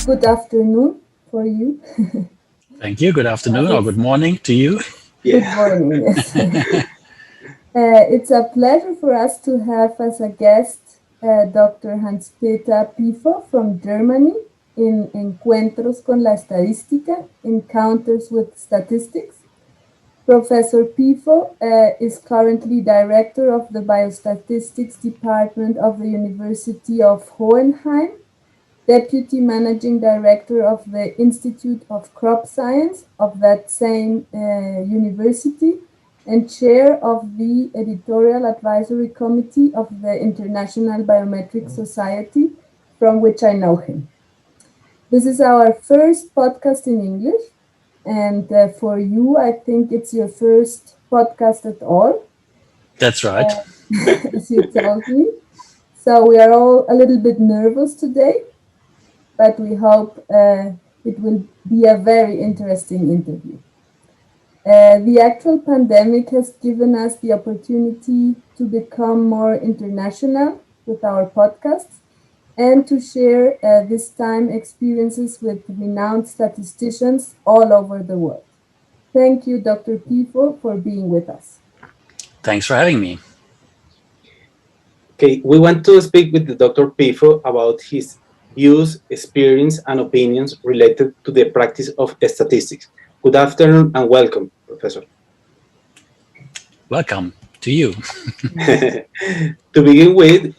Good afternoon for you. Thank you. Good afternoon or good morning to you. Good morning, yes. It's a pleasure for us to have as a guest Dr. Hans-Peter Piepho from Germany in Encuentros con la Estadística, Encounters with Statistics. Professor Piepho is currently director of the Biostatistics Department of the University of Hohenheim, Deputy Managing Director of the Institute of Crop Science of that same university, and Chair of the Editorial Advisory Committee of the International Biometric Society, from which I know him. This is our first podcast in English, and for you, I think it's your first podcast at all. That's right. As you told me. So we are all a little bit nervous today, but we hope it will be a very interesting interview. The actual pandemic has given us the opportunity to become more international with our podcasts and to share this time experiences with renowned statisticians all over the world. Thank you, Dr. Piepho, for being with us. Thanks for having me. Okay, we want to speak with the Dr. Piepho about his views, experience, and opinions related to the practice of statistics. Good afternoon and welcome, Professor. Welcome to you. To begin with,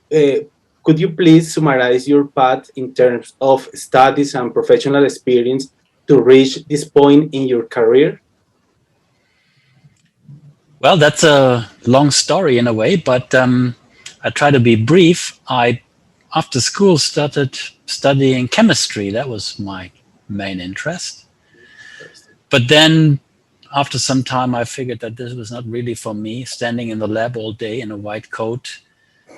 could you please summarize your path in terms of studies and professional experience to reach this point in your career? Well, that's a long story in a way, but I try to be brief. After school, started studying chemistry. That was my main interest. But then after some time, I figured that this was not really for me, standing in the lab all day in a white coat,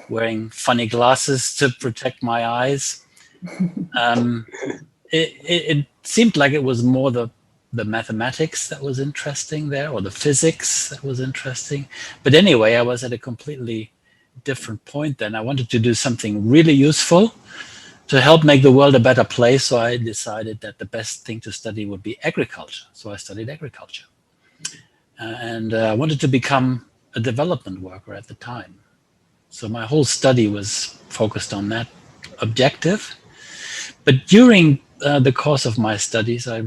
wearing funny glasses to protect my eyes. It seemed like it was more the mathematics that was interesting there, or the physics that was interesting. But anyway, I was at a completely different point then. I wanted to do something really useful to help make the world a better place. So I decided that the best thing to study would be agriculture. So I studied agriculture. And I wanted to become a development worker at the time. So my whole study was focused on that objective. But during the course of my studies, I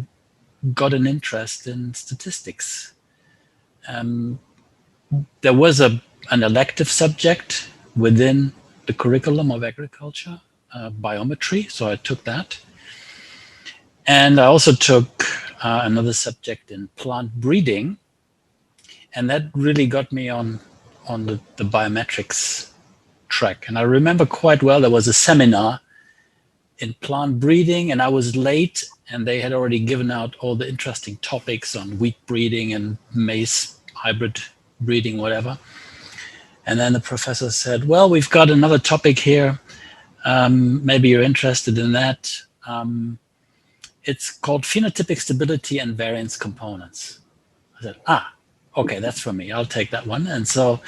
got an interest in statistics. There was an elective subject within the curriculum of agriculture, biometry, so I took that. And I also took another subject in plant breeding, and that really got me on the biometrics track. And I remember quite well, there was a seminar in plant breeding, and I was late, and they had already given out all the interesting topics on wheat breeding and maize hybrid breeding, whatever. And then the professor said, well, we've got another topic here. Maybe you're interested in that. It's called phenotypic stability and variance components. I said, okay, that's for me. I'll take that one. And so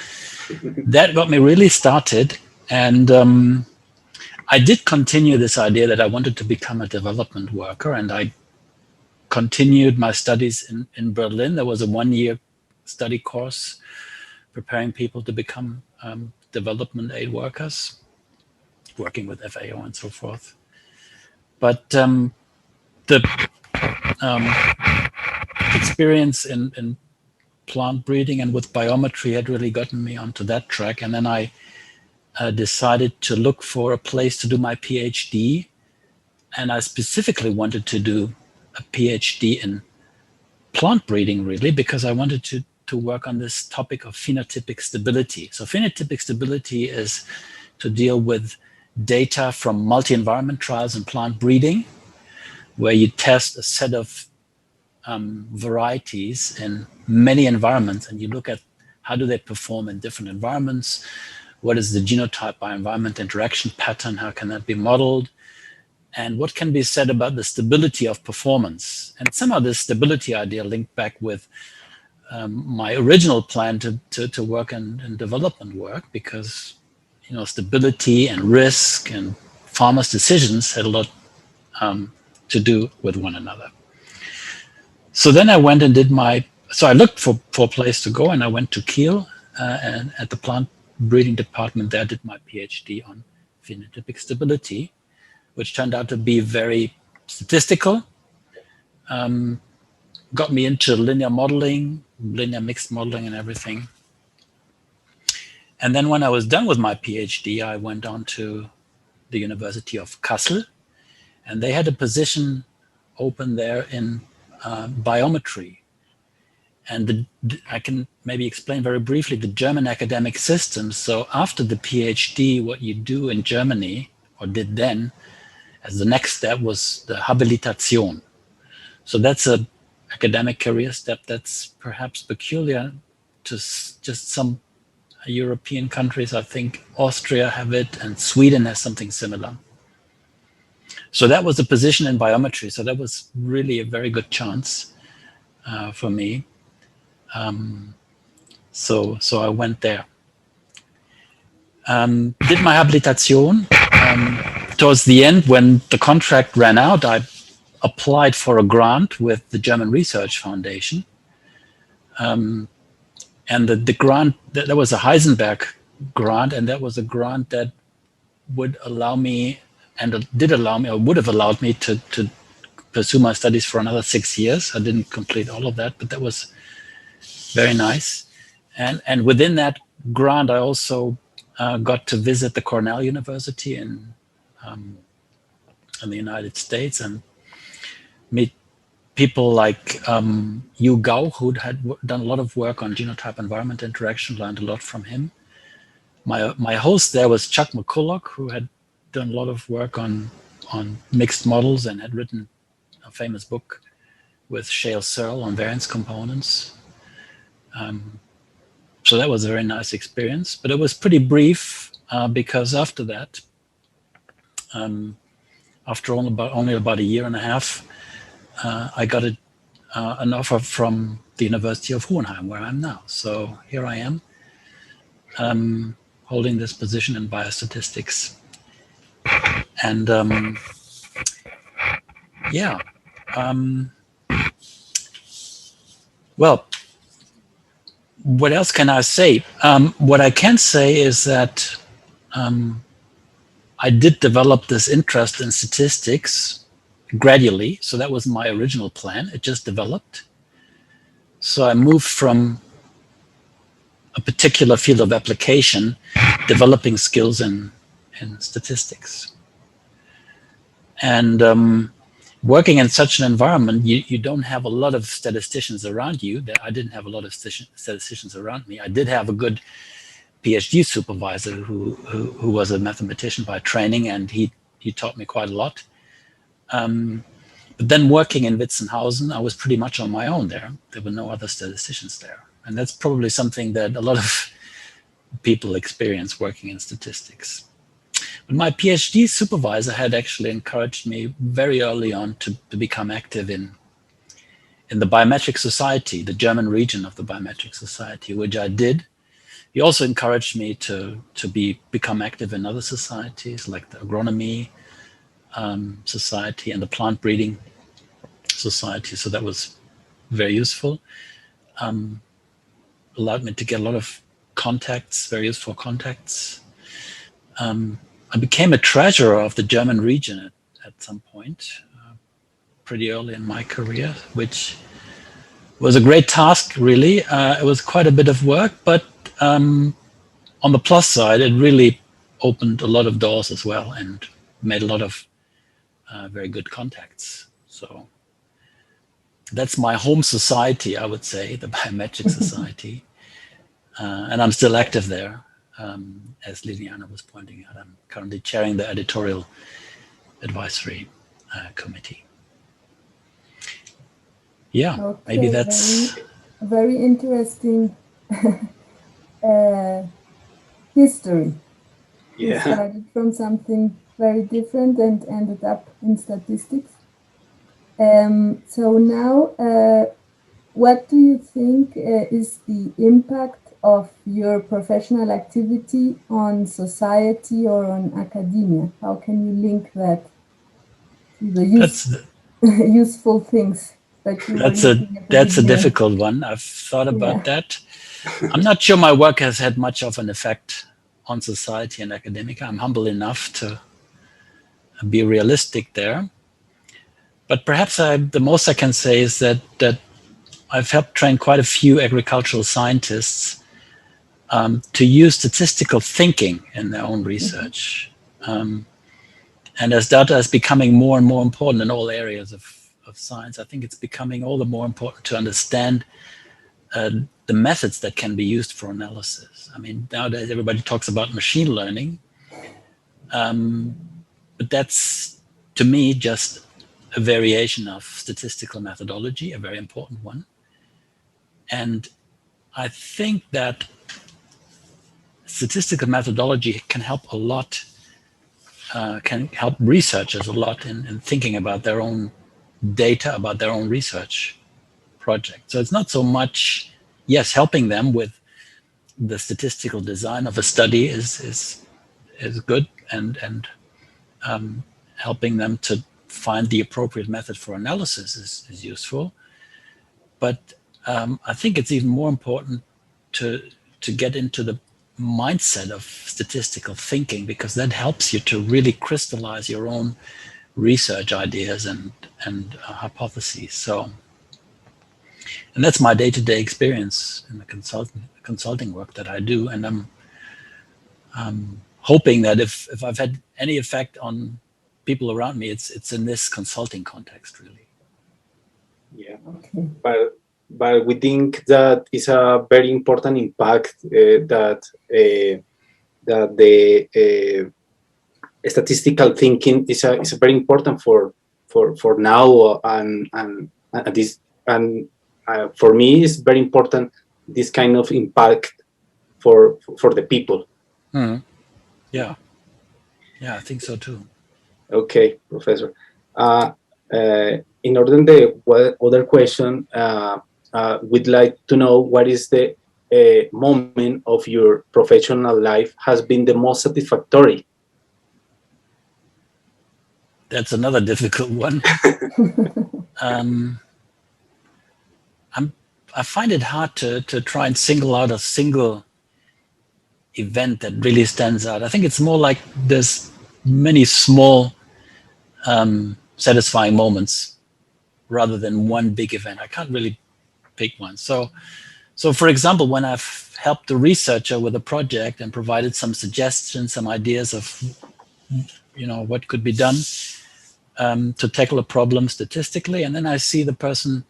that got me really started. And I did continue this idea that I wanted to become a development worker, and I continued my studies in Berlin. There was a 1-year study course preparing people to become development aid workers, working with FAO and so forth. But the experience in plant breeding and with biometry had really gotten me onto that track. And then I decided to look for a place to do my PhD. And I specifically wanted to do a PhD in plant breeding, really, because I wanted to work on this topic of phenotypic stability. So phenotypic stability is to deal with data from multi-environment trials in plant breeding, where you test a set of varieties in many environments, and you look at how do they perform in different environments. What is the genotype by environment interaction pattern? How can that be modeled? And what can be said about the stability of performance? And somehow this stability idea linked back with my original plan to work in development work, because stability and risk and farmers' decisions had a lot to do with one another. So then I went and did so I looked for a place to go, and I went to Kiel, and at the plant breeding department there, did my PhD on phenotypic stability, which turned out to be very statistical. Got me into linear modeling, linear mixed modeling and everything. And then when I was done with my PhD, I went on to the University of Kassel, and they had a position open there in biometry. And I can maybe explain very briefly the German academic system. So after the PhD, what you do in Germany, or did then, as the next step was the Habilitation. So that's a academic career step that's perhaps peculiar to just some European countries. I think Austria have it, and Sweden has something similar. So that was a position in biometry. So that was really a very good chance for me. So I went there. Did my habilitation. Towards the end, when the contract ran out, I applied for a grant with the German Research Foundation. And the grant, that was a Heisenberg grant, and that was a grant that would allow me, and did allow me, or would have allowed me to pursue my studies for another 6 years. I didn't complete all of that, but that was very nice. And within that grant, I also got to visit the Cornell University in the United States and meet people like Yu Gao, who had done a lot of work on genotype-environment interaction, learned a lot from him. My host there was Chuck McCulloch, who had done a lot of work on mixed models and had written a famous book with Shale Searle on variance components. So that was a very nice experience, but it was pretty brief because after that, after only about a year and a half, I got an offer from the University of Hohenheim, where I'm now. So here I am, holding this position in biostatistics. And well, what else can I say? What I can say is that I did develop this interest in statistics gradually. So that was my original plan. It just developed. So I moved from a particular field of application, developing skills in statistics. And working in such an environment, you don't have a lot of statisticians around you. I didn't have a lot of statisticians around me. I did have a good PhD supervisor who was a mathematician by training, and he taught me quite a lot. But then working in Witzenhausen, I was pretty much on my own there. There were no other statisticians there. And that's probably something that a lot of people experience working in statistics. But my PhD supervisor had actually encouraged me very early on to become active in the Biometric Society, the German region of the Biometric Society, which I did. He also encouraged me to become active in other societies like the Agronomy Society and the Plant Breeding Society. So that was very useful. Allowed me to get a lot of contacts, very useful contacts. I became a treasurer of the German region at some point, pretty early in my career, which was a great task, really. It was quite a bit of work, but on the plus side, it really opened a lot of doors as well and made a lot of very good contacts. So that's my home society, I would say, the Biometric Society. And I'm still active there. As Liliana was pointing out, I'm currently chairing the editorial advisory committee. Yeah, okay, maybe that's very interesting history. Yeah. You started from something very different and ended up in statistics. So now, what do you think is the impact of your professional activity on society or on academia? How can you link that to the useful things that you were looking at the that's a beginning? difficult one. I've thought about Yeah. that. I'm not sure my work has had much of an effect on society and academia. I'm humble enough to be realistic there. But perhaps the most I can say is that I've helped train quite a few agricultural scientists to use statistical thinking in their own research. And as data is becoming more and more important in all areas of science, I think it's becoming all the more important to understand the methods that can be used for analysis. I mean, nowadays everybody talks about machine learning, but that's, to me, just a variation of statistical methodology, a very important one. And I think that statistical methodology can help a lot, can help researchers a lot in thinking about their own data, about their own research project. So it's not so much, yes, helping them with the statistical design of a study is good, and helping them to find the appropriate method for analysis is useful. But I think it's even more important to get into the mindset of statistical thinking, because that helps you to really crystallize your own research ideas and hypotheses. So, and that's my day-to-day experience in the consulting work that I do. And I'm hoping that if I've had any effect on people around me, it's in this consulting context, really. Yeah. Okay. But we think that is a very important impact that the statistical thinking is very important for now, and this, and for me it's very important, this kind of impact for the people. Yeah, I think so too. Okay, Professor. In order the other question, we'd like to know what is the moment of your professional life has been the most satisfactory. That's another difficult one. I find it hard to try and single out a single event that really stands out. I think it's more like there's many small satisfying moments rather than one big event. I can't really pick one. So for example, when I've helped a researcher with a project and provided some suggestions, some ideas of what could be done to tackle a problem statistically, and then I see the person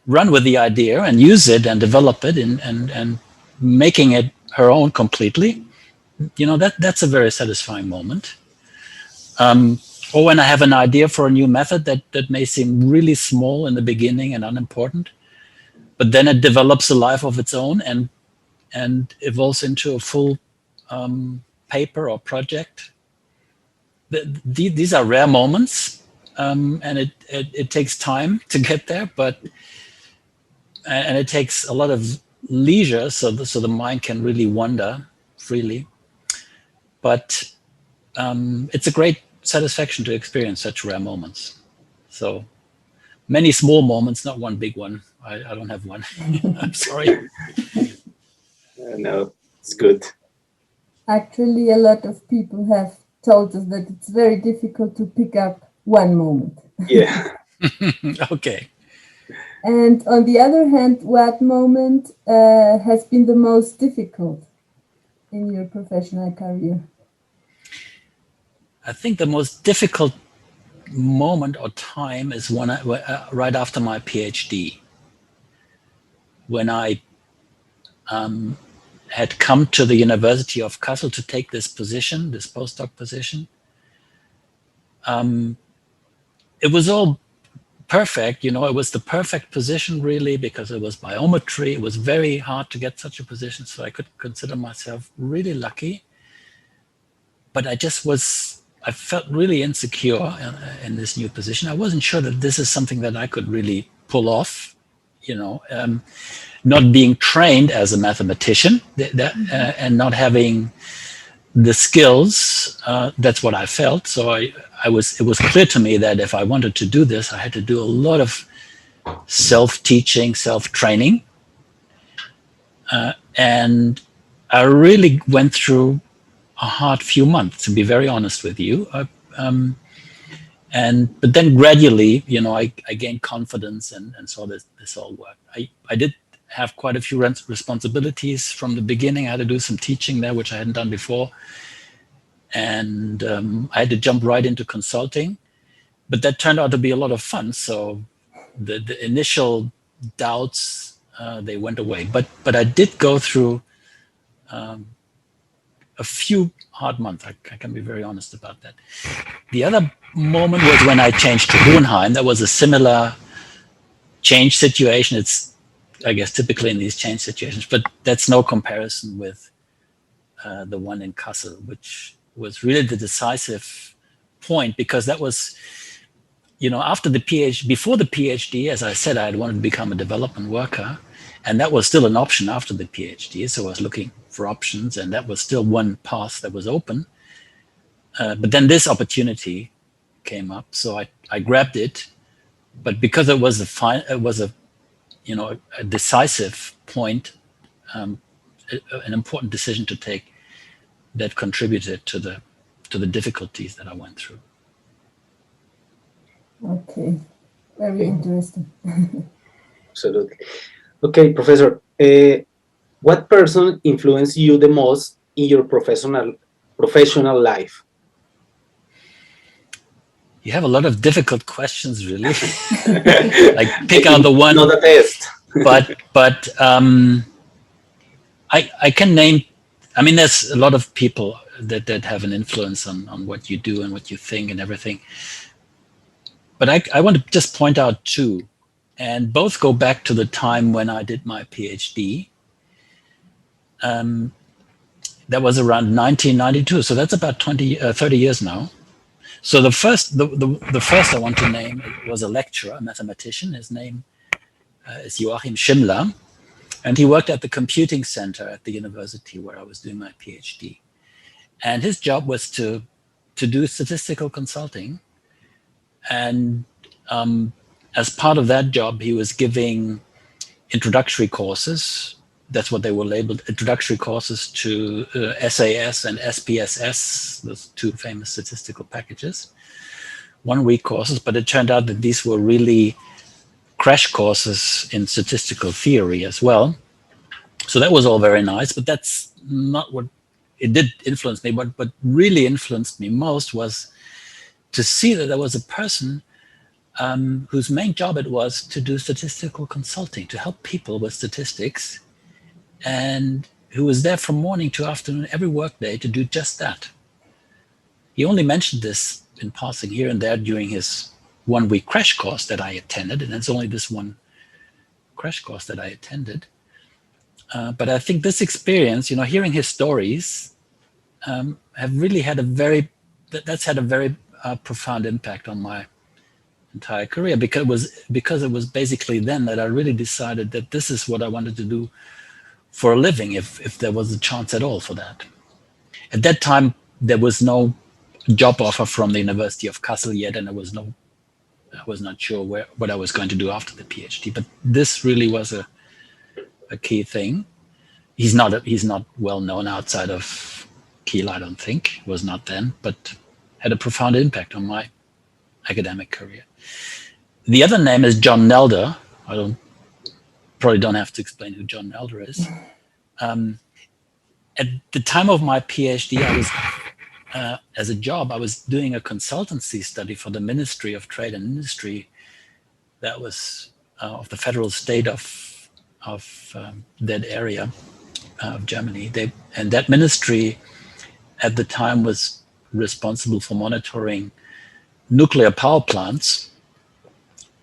run with the idea and use it and develop it and making it her own completely, that's a very satisfying moment. Or when I have an idea for a new method that may seem really small in the beginning and unimportant, but then it develops a life of its own and evolves into a full paper or project. These are rare moments, and it takes time to get there, and it takes a lot of leisure so the mind can really wander freely. But it's a great satisfaction to experience such rare moments. So many small moments, not one big one. I don't have one. I'm sorry. No, it's good. Actually, a lot of people have told us that it's very difficult to pick up one moment. Yeah. Okay. And on the other hand, what moment has been the most difficult in your professional career? I think the most difficult moment or time is when right after my PhD, when I had come to the University of Kassel to take this position, this postdoc position. It was all perfect, it was the perfect position really, because it was biometry. It was very hard to get such a position, so I could consider myself really lucky. But I felt really insecure in this new position. I wasn't sure that this is something that I could really pull off not being trained as a mathematician and not having the skills. That's what I felt. So it was clear to me that if I wanted to do this, I had to do a lot of self-teaching, self-training. And I really went through a hard few months, to be very honest with you. But then gradually, I gained confidence and saw this all work. I did have quite a few responsibilities from the beginning. I had to do some teaching there, which I hadn't done before. And I had to jump right into consulting. But that turned out to be a lot of fun. So the initial doubts, they went away. But I did go through a few hard months. I can be very honest about that. The other moment was when I changed to Hohenheim. That was a similar change situation. It's, I guess, typically in these change situations, but that's no comparison with the one in Kassel, which was really the decisive point, because that was, after the PhD, before the PhD, as I said, I had wanted to become a development worker, and that was still an option after the PhD. So I was looking for options, and that was still one path that was open. But then this opportunity came up, so I grabbed it. But because it was a decisive point, an important decision to take, that contributed to the difficulties that I went through. Okay, very interesting. Absolutely. Okay, Professor, what person influenced you the most in your professional life? You have a lot of difficult questions, really. Like pick out the one. Not the best. but I can name. I mean, there's a lot of people that have an influence on what you do and what you think and everything. But I want to just point out two, and both go back to the time when I did my PhD. That was around 1992, so that's about 30 years now. So the first I want to name was a lecturer, a mathematician. His name is Joachim Schimmler, and he worked at the computing center at the university where I was doing my PhD. And his job was to do statistical consulting. And as part of that job, he was giving introductory courses. That's what they were labeled, introductory courses to SAS and SPSS, those two famous statistical packages, 1 week courses. But it turned out that these were really crash courses in statistical theory as well. So that was all very nice, but that's not what it did influence me. What really influenced me most was to see that there was a person whose main job it was to do statistical consulting, to help people with statistics, and who was there from morning to afternoon every workday to do just that. He only mentioned this in passing here and there during his 1 week crash course that I attended, and it's only this one crash course that I attended. But I think this experience, hearing his stories, have really had that's had a very profound impact on my entire career, because it was basically then that I really decided that this is what I wanted to do for a living, if there was a chance at all for that. At that time, there was no job offer from the University of Kassel yet, and I was not sure what I was going to do after the PhD. But this really was a key thing. He's not well known outside of Kiel, I don't think. Was not then, but had a profound impact on my academic career. The other name is John Nelder. Probably don't have to explain who John Nelder is. At the time of my PhD, I was, as a job, I was doing a consultancy study for the Ministry of Trade and Industry. That was of the federal state of that area of Germany. And that ministry at the time was responsible for monitoring nuclear power plants.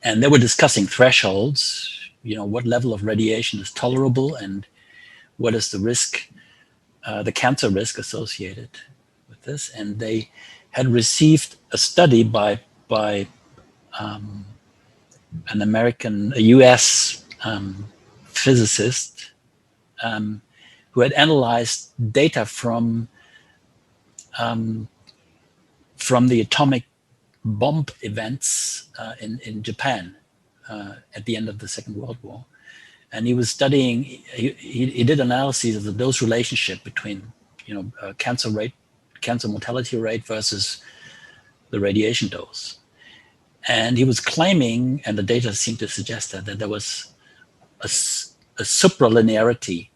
And they were discussing thresholds, what level of radiation is tolerable and what is the risk, the cancer risk associated with this. And they had received a study by a US physicist who had analyzed data from the atomic bomb events in Japan at the end of the Second World War. And he was studying, he did analyses of the dose relationship between, cancer mortality rate versus the radiation dose. And he was claiming, and the data seemed to suggest that there was a supralinearity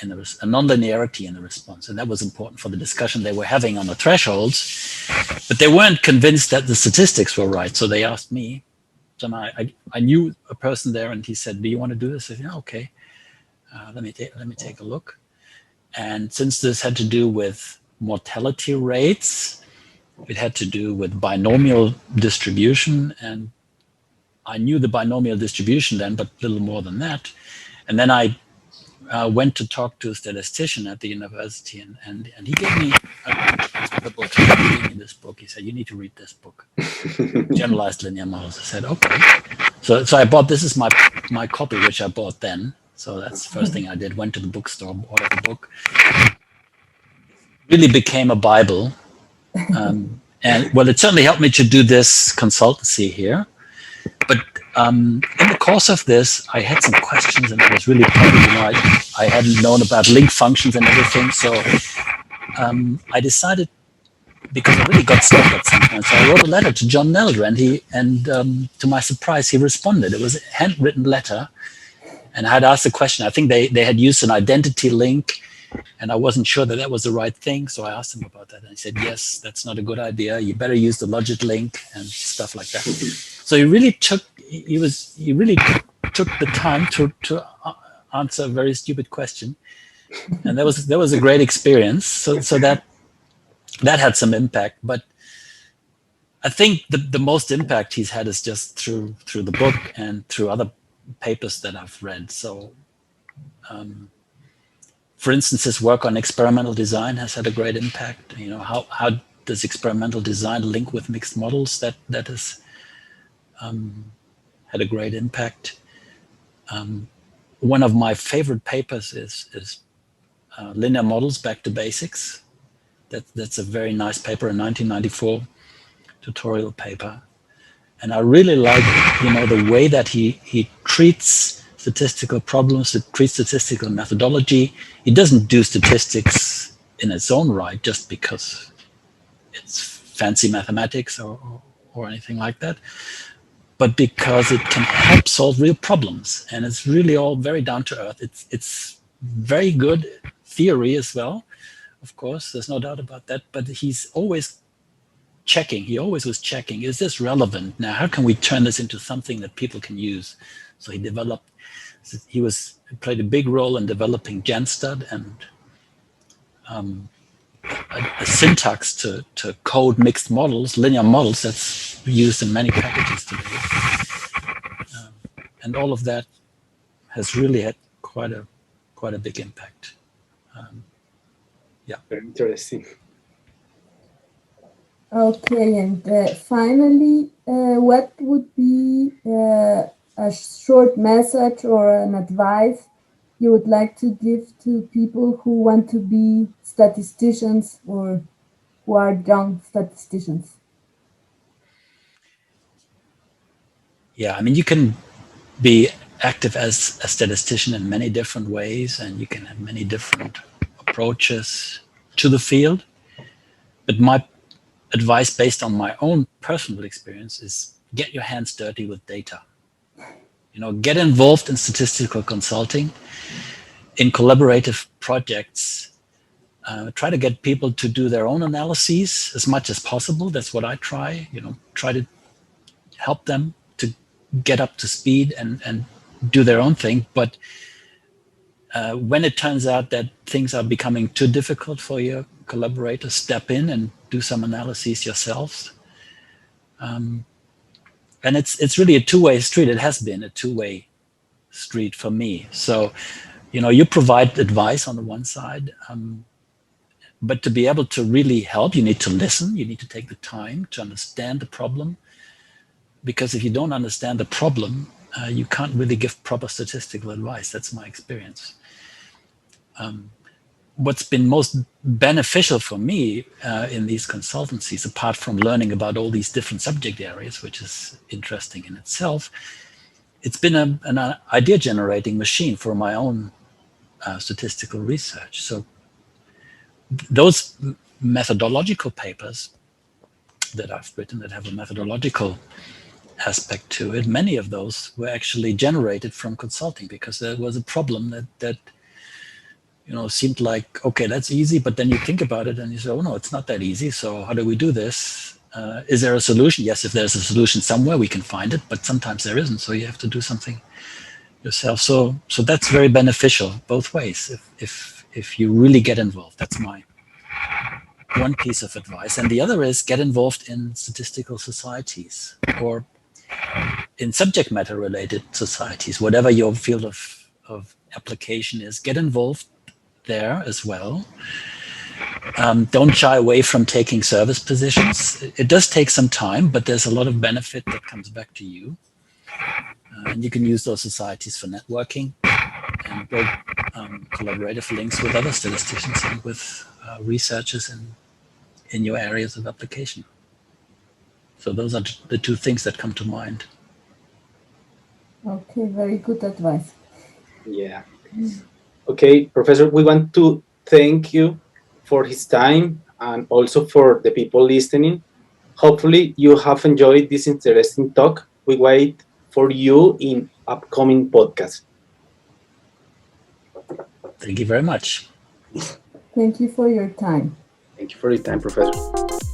a non-linearity in the response. And that was important for the discussion they were having on the thresholds, but they weren't convinced that the statistics were right. So they asked me, and I knew a person there, and he said, do you want to do this? I said, yeah, okay. Let me take a look. And since this had to do with mortality rates, it had to do with binomial distribution, and I knew the binomial distribution then, but little more than that. And then I went to talk to a statistician at the university, and he gave me the book. He gave me this book. He said, you need to read this book, Generalized Linear Models. I said, okay. So I bought, this is my copy, which I bought then. So that's the first thing I did, went to the bookstore, bought the book. Really became a Bible. And well, it certainly helped me to do this consultancy here. But in the course of this, I had some questions, and I was really proud. I hadn't known about link functions and everything. So I decided, because I really got stuck at some point, so I wrote a letter to John Nelder, and to my surprise, he responded. It was a handwritten letter, and I had asked a question. I think they had used an identity link, and I wasn't sure that was the right thing. So I asked him about that, and he said, yes, that's not a good idea. You better use the logit link and stuff like that. So he really took the time to answer a very stupid question, and that was a great experience. So that had some impact. But I think the most impact he's had is just through the book and through other papers that I've read. So, for instance, his work on experimental design has had a great impact. How does experimental design link with mixed models? That has had a great impact. One of my favorite papers is Linear Models Back to Basics. That's a very nice paper, a 1994 tutorial paper. And I really like, the way that he treats statistical problems, treats statistical methodology. He doesn't do statistics in its own right just because it's fancy mathematics or anything like that, but because it can help solve real problems. And it's really all very down to earth. It's very good theory as well, of course, there's no doubt about that, but he's always checking. He always was checking, is this relevant? Now, how can we turn this into something that people can use? So he played a big role in developing Janstad and a syntax to code mixed models, linear models, that's used in many packages today. And all of that has really had quite a big impact. Yeah. Very interesting. Okay, and finally, what would be a short message or an advice you would like to give to people who want to be statisticians or who are young statisticians? Yeah, I mean, you can be active as a statistician in many different ways, and you can have many different approaches to the field. But my advice based on my own personal experience is get your hands dirty with data. Get involved in statistical consulting, in collaborative projects. Try to get people to do their own analyses as much as possible. That's what I try. Try to help them to get up to speed and do their own thing. But when it turns out that things are becoming too difficult for your collaborators, step in and do some analyses yourselves. And it's really a two-way street. It has been a two-way street for me. So, you provide advice on the one side, but to be able to really help, you need to listen. You need to take the time to understand the problem. Because if you don't understand the problem, you can't really give proper statistical advice. That's my experience. What's been most beneficial for me in these consultancies, apart from learning about all these different subject areas, which is interesting in itself, it's been an idea generating machine for my own statistical research. So those methodological papers that I've written that have a methodological aspect to it, many of those were actually generated from consulting, because there was a problem that seemed like, okay, that's easy, but then you think about it and you say, oh no, it's not that easy. So how do we do this? Is there a solution? Yes, if there's a solution somewhere, we can find it, but sometimes there isn't. So you have to do something yourself. So that's very beneficial both ways. If you really get involved, that's my one piece of advice. And the other is get involved in statistical societies or in subject matter related societies, whatever your field of application is, get involved there as well. Don't shy away from taking service positions. It does take some time, but there's a lot of benefit that comes back to you. And you can use those societies for networking and build collaborative links with other statisticians and with researchers in your areas of application. So those are the two things that come to mind. Okay, very good advice. Yeah. Okay, Professor, we want to thank you for his time and also for the people listening. Hopefully you have enjoyed this interesting talk. We wait for you in upcoming podcasts. Thank you very much. Thank you for your time. Thank you for your time, Professor.